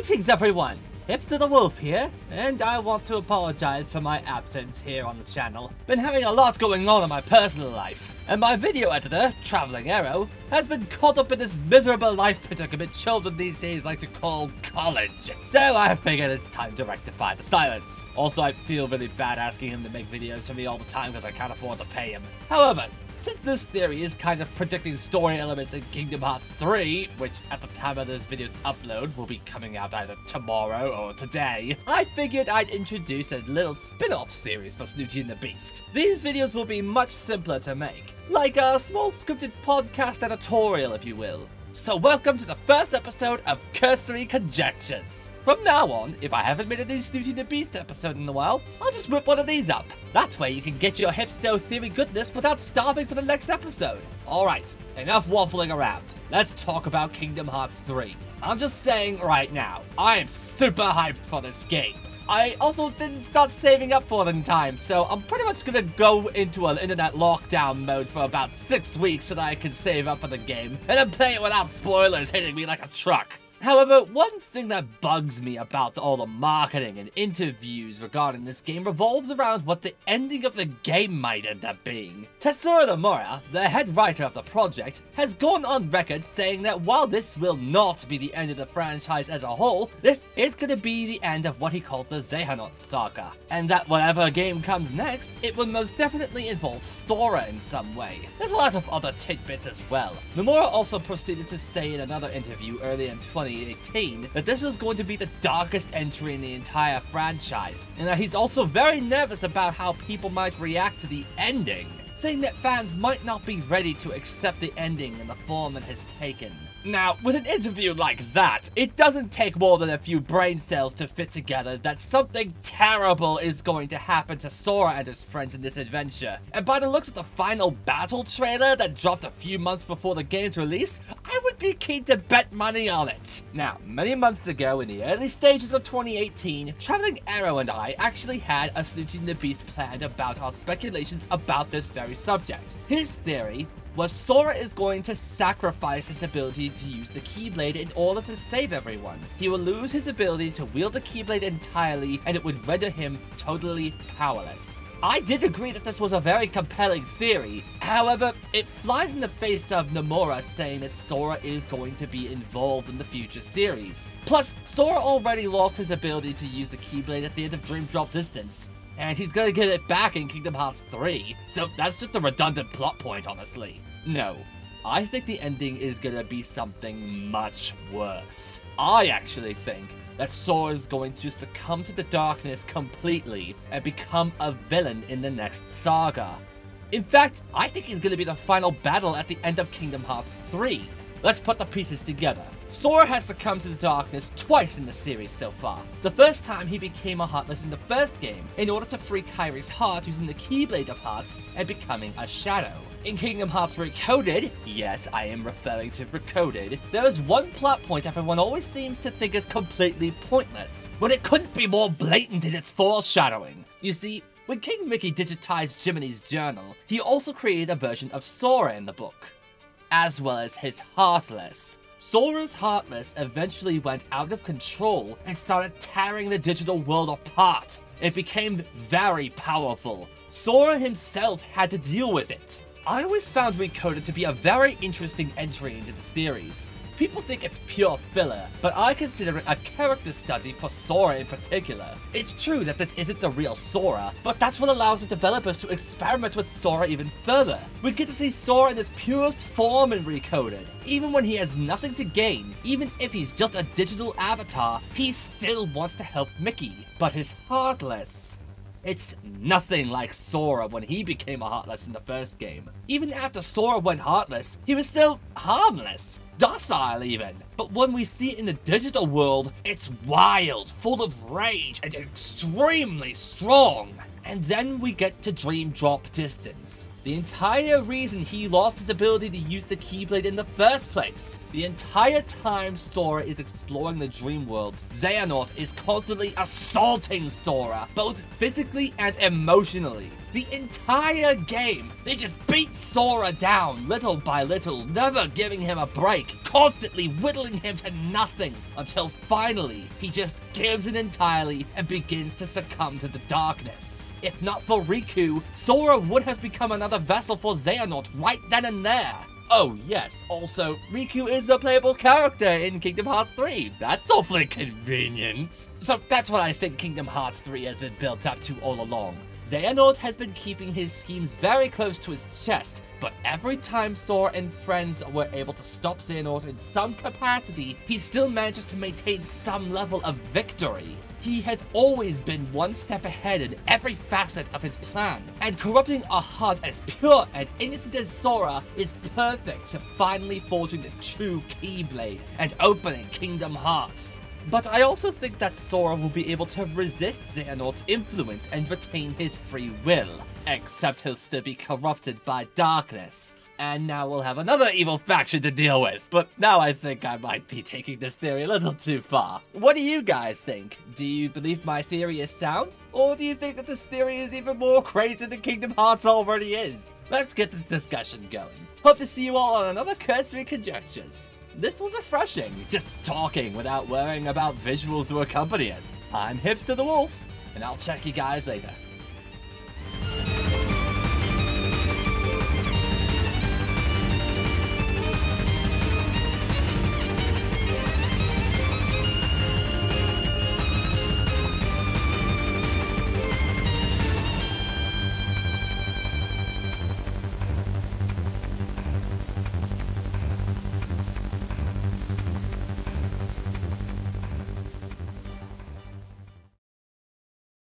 Greetings everyone! Hipster the Wolf here, and I want to apologize for my absence here on the channel. Been having a lot going on in my personal life, and my video editor, Traveling Arrow, has been caught up in this miserable life predicament children these days like to call college. So I figured it's time to rectify the silence. Also, I feel really bad asking him to make videos for me all the time because I can't afford to pay him. However, since this theory is kind of predicting story elements in Kingdom Hearts 3, which at the time of this video's upload will be coming out either tomorrow or today, I figured I'd introduce a little spin-off series for Snooty and the Beast. These videos will be much simpler to make, like a small scripted podcast editorial if you will. So welcome to the first episode of Cursory Conjectures. From now on, if I haven't made a new Snooty and the Beast episode in a while, I'll just whip one of these up. That way you can get your hipster theory goodness without starving for the next episode. Alright, enough waffling around. Let's talk about Kingdom Hearts 3. I'm just saying right now, I am super hyped for this game. I also didn't start saving up for it in time, so I'm pretty much gonna go into an internet lockdown mode for about 6 weeks so that I can save up for the game, and then play it without spoilers hitting me like a truck. However, one thing that bugs me about all the marketing and interviews regarding this game revolves around what the ending of the game might end up being. Tetsuya Nomura, the head writer of the project, has gone on record saying that while this will not be the end of the franchise as a whole, this is going to be the end of what he calls the Zehanot saga, and that whatever game comes next, it will most definitely involve Sora in some way. There's a lot of other tidbits as well. Nomura also proceeded to say in another interview earlier in 2018 that this was going to be the darkest entry in the entire franchise, and that he's also very nervous about how people might react to the ending, saying that fans might not be ready to accept the ending in the form it has taken. Now, with an interview like that, it doesn't take more than a few brain cells to fit together that something terrible is going to happen to Sora and his friends in this adventure. And by the looks of the final battle trailer that dropped a few months before the game's release, I would be keen to bet money on it. Now, many months ago in the early stages of 2018, Traveling Arrow and I actually had a Snooty and the Beast planned about our speculations about this very subject. His theory was Sora is going to sacrifice his ability to use the Keyblade in order to save everyone. He will lose his ability to wield the Keyblade entirely, and it would render him totally powerless. I did agree that this was a very compelling theory, however, it flies in the face of Nomura saying that Sora is going to be involved in the future series. Plus, Sora already lost his ability to use the Keyblade at the end of Dream Drop Distance, and he's gonna get it back in Kingdom Hearts 3, so that's just a redundant plot point, honestly. No, I think the ending is gonna be something much worse. I actually think that Sora is going to succumb to the darkness completely and become a villain in the next saga. In fact, I think he's gonna be the final battle at the end of Kingdom Hearts 3. Let's put the pieces together. Sora has succumbed to the darkness twice in the series so far. The first time he became a Heartless in the first game in order to free Kairi's heart using the Keyblade of Hearts and becoming a Shadow. In Kingdom Hearts Recoded, yes, I am referring to Recoded, there is one plot point everyone always seems to think is completely pointless, but it couldn't be more blatant in its foreshadowing. You see, when King Mickey digitized Jiminy's journal, he also created a version of Sora in the book, as well as his Heartless. Sora's Heartless eventually went out of control and started tearing the digital world apart. It became very powerful. Sora himself had to deal with it. I always found Recoded to be a very interesting entry into the series. People think it's pure filler, but I consider it a character study for Sora in particular. It's true that this isn't the real Sora, but that's what allows the developers to experiment with Sora even further. We get to see Sora in his purest form in Recoded. Even when he has nothing to gain, even if he's just a digital avatar, he still wants to help Mickey. But his Heartless, it's nothing like Sora when he became a Heartless in the first game. Even after Sora went Heartless, he was still harmless. Docile even. But when we see it in the digital world, it's wild, full of rage, and extremely strong. And then we get to Dream Drop Distance. The entire reason he lost his ability to use the Keyblade in the first place. The entire time Sora is exploring the dream worlds, Xehanort is constantly assaulting Sora, both physically and emotionally. The entire game, they just beat Sora down little by little, never giving him a break, constantly whittling him to nothing, until finally, he just gives in entirely and begins to succumb to the darkness. If not for Riku, Sora would have become another vessel for Xehanort right then and there. Oh yes, also, Riku is a playable character in Kingdom Hearts 3. That's awfully convenient. So that's what I think Kingdom Hearts 3 has been built up to all along. Xehanort has been keeping his schemes very close to his chest, but every time Sora and friends were able to stop Xehanort in some capacity, he still manages to maintain some level of victory. He has always been one step ahead in every facet of his plan, and corrupting a heart as pure and innocent as Sora is perfect to finally forging the true Keyblade and opening Kingdom Hearts. But I also think that Sora will be able to resist Xehanort's influence and retain his free will, except he'll still be corrupted by darkness. And now we'll have another evil faction to deal with. But now I think I might be taking this theory a little too far. What do you guys think? Do you believe my theory is sound? Or do you think that this theory is even more crazy than Kingdom Hearts already is? Let's get this discussion going. Hope to see you all on another Cursory Conjectures. This was refreshing, just talking without worrying about visuals to accompany it. I'm Hipster the Wolf, and I'll check you guys later.